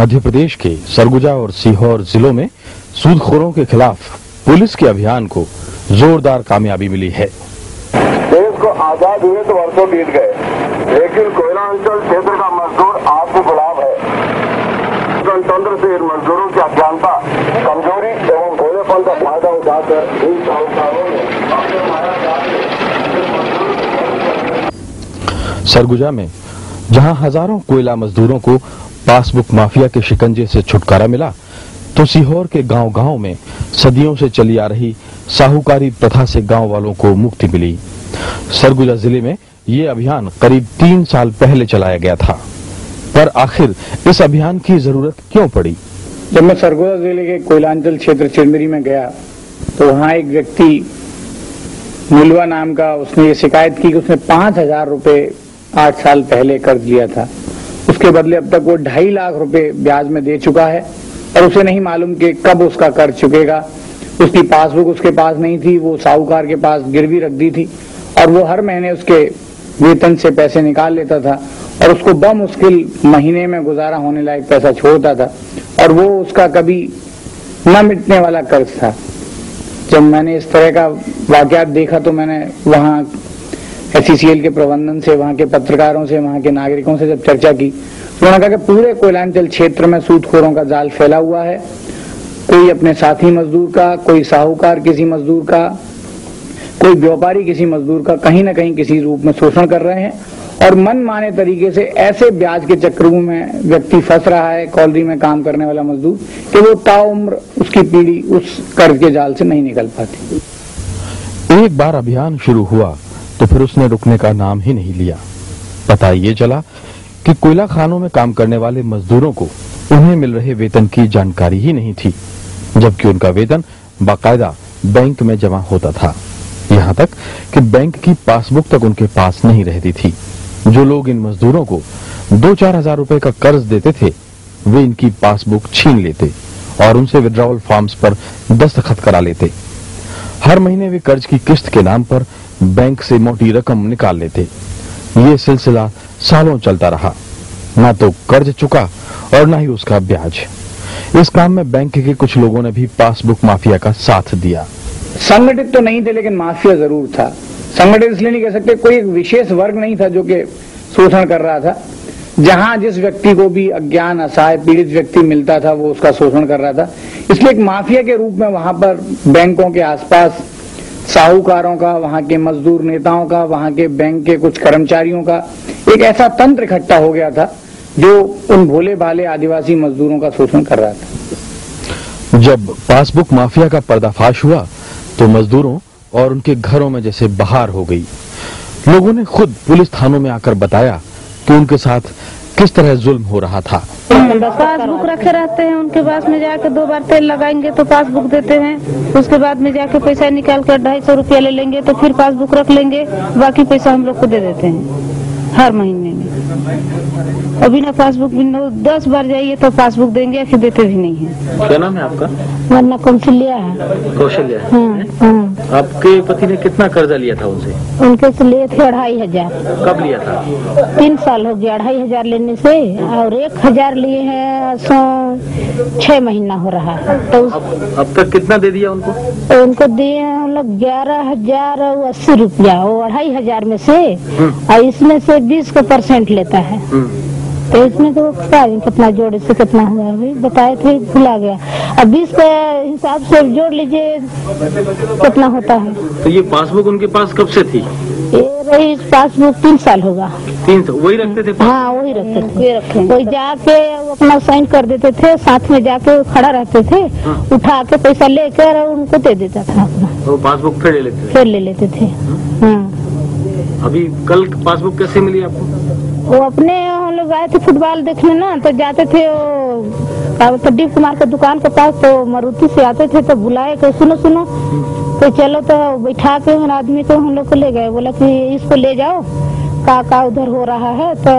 मध्य प्रदेश के सरगुजा और सीहोर जिलों में सूदखोरों के खिलाफ पुलिस के अभियान को जोरदार कामयाबी मिली है। देश को आजाद हुए तो वर्षों बीत गए, लेकिन कोयला अंचल क्षेत्र का मजदूर आज भी गुलाम है। गणतंत्र से इन मजदूरों की अज्ञानता, कमजोरी एवं भोलेपन का फायदा उठाकर इन साहूकारों ने सरगुजा में जहां हजारों कोयला मजदूरों को पासबुक माफिया के शिकंजे से छुटकारा मिला, तो सीहोर के गांव-गांव में सदियों से चली आ रही साहूकारी प्रथा से गांव वालों को मुक्ति मिली। सरगुजा जिले में ये अभियान करीब 3 साल पहले चलाया गया था, पर आखिर इस अभियान की जरूरत क्यों पड़ी? जब मैं सरगुजा जिले के कोयलांचल क्षेत्र चिरमिरी में गया तो वहां एक व्यक्ति मुलवा नाम का, उसने ये शिकायत की कि उसने 5,000 रुपए 8 साल पहले कर्ज लिया था। उसके बदले अब तक वो 2.5 लाख रुपए ब्याज में दे चुका है और उसे नहीं मालूम कि कब उसका कर्ज चुकेगा। उसकी पासबुक उसके पास नहीं थी, वो साहूकार के पास गिरवी रख दी थी और वो हर महीने उसके वेतन से पैसे निकाल लेता था और उसको बमुश्किल महीने में गुजारा होने लायक पैसा छोड़ता था और वो उसका कभी न मिटने वाला कर्ज था। जब मैंने इस तरह का वाकयात देखा तो मैंने वहां SCCL के प्रबंधन से, वहां के पत्रकारों से, वहां के नागरिकों से जब चर्चा की तो उन्होंने कहा कि पूरे कोयलांचल क्षेत्र में सूदखोरों का जाल फैला हुआ है। कोई अपने साथी मजदूर का, कोई साहूकार किसी मजदूर का, कोई व्यापारी किसी मजदूर का कहीं न कहीं किसी रूप में शोषण कर रहे हैं और मनमाने तरीके से ऐसे ब्याज के चक्रों में व्यक्ति फंस रहा है, कॉलोनी में काम करने वाला मजदूर, कि वो ताउम्र उसकी पीढ़ी उस कर्ज के जाल से नहीं निकल पाती। एक बार अभियान शुरू हुआ तो फिर उसने रुकने का नाम ही नहीं लिया। पता ये चला कि कोयला खानों में काम करने वाले मजदूरों को उन्हें मिल रहे वेतन की जानकारी ही नहीं थी, जबकि उनका वेतन बाकायदा बैंक में जमा होता था। यहाँ तक कि बैंक की पासबुक तक उनके पास नहीं रहती थी। जो लोग इन मजदूरों को 2-4 हजार रुपए का कर्ज देते थे, वे इनकी पासबुक छीन लेते और उनसे विड्रॉवल फॉर्म्स पर दस्तखत करा लेते। हर महीने वे कर्ज की किस्त के नाम पर बैंक से मोटी रकम निकाल लेते। ये सिलसिला सालों चलता रहा, ना तो कर्ज चुका और ना ही उसका ब्याज। इस काम में बैंक के कुछ लोगों ने भी पासबुक माफिया का साथ दिया। संगठित तो नहीं थे, लेकिन माफिया जरूर था। संगठित इसलिए नहीं कह सकते, कोई एक विशेष वर्ग नहीं था जो कि शोषण कर रहा था। जहां जिस व्यक्ति को भी अज्ञान, असहाय, पीड़ित व्यक्ति मिलता था वो उसका शोषण कर रहा था। इसलिए एक माफिया के रूप में वहां पर बैंकों के आसपास साहूकारों का, वहां के मजदूर नेताओं का, वहां के बैंक के कुछ कर्मचारियों का एक ऐसा तंत्र इकट्ठा हो गया था जो उन भोले भाले आदिवासी मजदूरों का शोषण कर रहा था। जब पासबुक माफिया का पर्दाफाश हुआ तो मजदूरों और उनके घरों में जैसे बहार हो गई। लोगों ने खुद पुलिस थानों में आकर बताया कि उनके साथ किस तरह जुल्म हो रहा था। पासबुक रखे रहते हैं, उनके पास में जाके 2 बार तेल लगाएंगे तो पासबुक देते हैं। उसके बाद में जाके पैसा निकाल कर 250 रुपया ले लेंगे तो फिर पासबुक रख लेंगे, बाकी पैसा हम लोग को दे देते हैं हर महीने में। अभी ना पासबुक भी 10 बार जाइए तो पासबुक देंगे, फिर देते भी नहीं है। क्या नाम है आपका? वरना कौशल्या है। कौशल्या? आपके पति ने कितना कर्जा लिया था उनसे? उनके से लिए थे 2,500। कब लिया था? 3 साल हो गया 2,500 लेने से, और 1,000 लिए हैं 6 महीना हो रहा है। तो अब तक कितना दे दिया उनको? उनको दिए हम लोग 11,080 रुपया, वो 2,500 में से, और इसमें से 20% लेता है। तो इसमें तो कितना जोड़े से कितना हुआ अभी बताए थे, भुला गया। अब 20 के हिसाब से जोड़ लीजिए कितना होता है। तो ये पासबुक उनके पास कब से थी? ये रही पासबुक 3 साल होगा। 3 साल वही रखते थे? हाँ, वही रखते थे। वही जाके अपना साइन कर देते थे, साथ में जाके खड़ा रहते थे, उठा के पैसा लेकर उनको दे देता था अपना। तो पासबुक फिर ले लेते थे। अभी कल पासबुक कैसे मिली आपको? वो अपने हम लोग आए थे फुटबॉल देखने ना, तो जाते थे वो प्रदीप कुमार का दुकान के पास, तो मारुति से आते थे तो बुलाए कि सुनो तो चलो, तो बैठा के आदमी को हम लोग को ले गए। बोला कि इसको ले जाओ, का उधर हो रहा है तो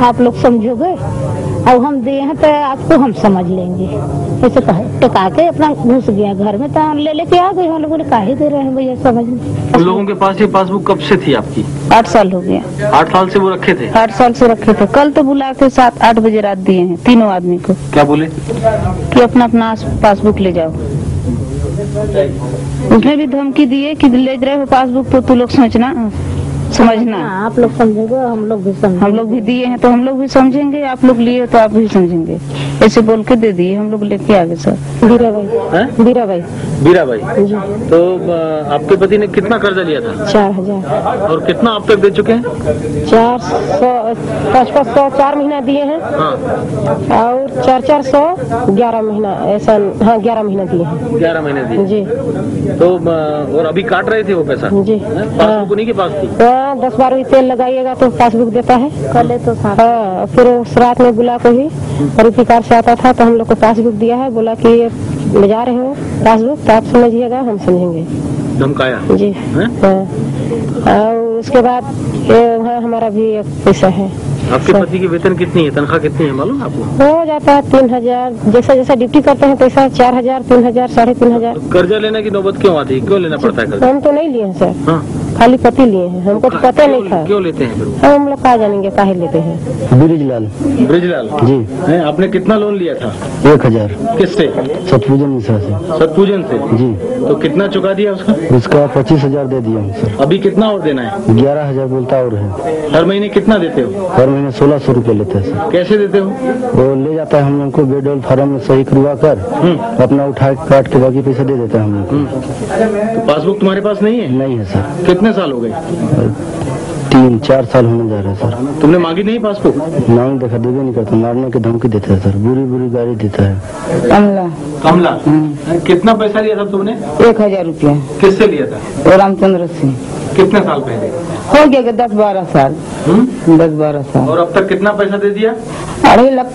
आप लोग समझोगे, अब हम दिए हैं तो आपको हम समझ लेंगे, ऐसे टका के अपना घुस गया घर में, तो ले लेके आ गए। हम लोगों ने काहे दे रहे हैं भैया, समझ नहीं। उन लोगों के पास ये पासबुक कब से थी आपकी? 8 साल हो गया। 8 साल से वो रखे थे? 8 साल से रखे थे। कल तो बुला के 7-8 बजे रात दिए हैं तीनों आदमी को। क्या बोले? कि अपना अपना पासबुक ले जाओ। उसमें भी धमकी दिए कि ले रहे हो पासबुक तो तू लोग समझना। आप लोग समझेंगे, हम लोग भी समझेंगे। हम लोग भी दिए हैं तो हम लोग भी समझेंगे, आप लोग लिए तो आप भी समझेंगे। ऐसे बोल के दे दिए, हम लोग लेके आगे सर। बीरा भाई। बीरा भाई। तो आपके पति ने कितना कर्जा लिया था? 4000। और कितना आप तक दे चुके हैं? 400 4 महीना दिए हैं। हाँ। और 400 11 महीना, ऐसा। हाँ, 11 महीना दिए हैं। 11 महीने दिए जी। तो और अभी काट रहे थे वो पैसा? जी। पासबुक उन्हीं के पास थी? 10-12 तेल लगाइएगा तो पासबुक देता है। कल तो हाँ, फिर उस रात में बुला को ही वेरिफिकार से आता था तो हम लोग को पासबुक दिया है, बोला कि ये ले जा रहे हो पासबुक तो आप समझिएगा, हम समझेंगे। धमकाया? जी। और उसके बाद वहाँ हमारा भी एक पैसा है। आपके पति की वेतन कितनी है, तनख्वाह कितनी है मालूम आपको? हो जाता है 3000, जैसा जैसा ड्यूटी करते हैं पैसा 4000, 3000, 3500। कर्जा लेने की नौबत क्यों आती है, क्यों लेना पड़ता है कर्जा? हम तो नहीं लिए हैं सर। हाँ? खाली पति लिए हैं, हमको तो पता नहीं था। क्यों लेते हैं? हम लोग कहा जानेंगे काहे लेते हैं। ब्रिजलाल जी। आपने कितना लोन लिया था? 1000। किससे? सतपूजन मिश्रा से। सतपूजन से? जी। तो कितना चुका दिया उसका? उसका 25000 दे दिया हूँ सर। अभी कितना और देना है? 11000 बोलता और है। हर महीने कितना देते हो? हर महीने 1600 रुपए लेते हैं सर। कैसे देते हो? वो ले जाता है हम लोग को बेडोल फार्म में सही करवा कर अपना उठा काट के बाकी पैसा दे देता है हम लोग को। तो पासबुक तुम्हारे पास नहीं है? नहीं है सर। कितने साल हो गए? 3-4 साल होने जा रहे हैं सर। तुमने मांगी नहीं पासबुक? नाम देखा देवे नहीं करता, मारने की धमकी देता है सर, बुरी गाड़ी देता है। कमला। कितना पैसा लिया था तुमने? 1000 रुपया। किससे लिया था? रामचंद्र सिंह। कितने साल पहले? हो गया 10-12 साल। 10-12 साल। और अब तक कितना पैसा दे दिया? 2.5 लाख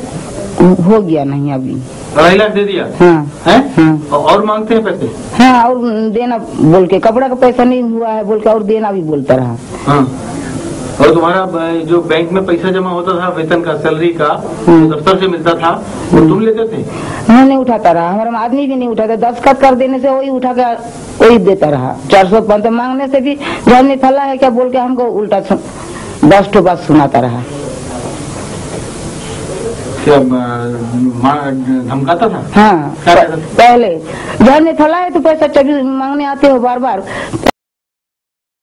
हो गया। नहीं अभी 2.5 लाख दे दिया? हाँ। है? हाँ। और मांगते हैं पैसे? हाँ, और देना बोल के, कपड़ा का पैसा नहीं हुआ है बोल के और देना भी बोलता रहा। हाँ। और तुम्हारा जो बैंक में पैसा जमा होता था वेतन का, सैलरी का, दफ्तर से मिलता था, वो तुम लेते थे? हाँ, नहीं उठाता रहा, हमारा आदमी भी नहीं उठाता। दस्तखत कर देने से वही उठा के वही देता रहा। 405 मांगने से भी घर में फला है क्या बोल के हमको उल्टा 10 ठो बात सुनाता रहा। क्या धमकाता था? हाँ, पहले घर में फला है तो पैसा मांगने आते हो बार बार,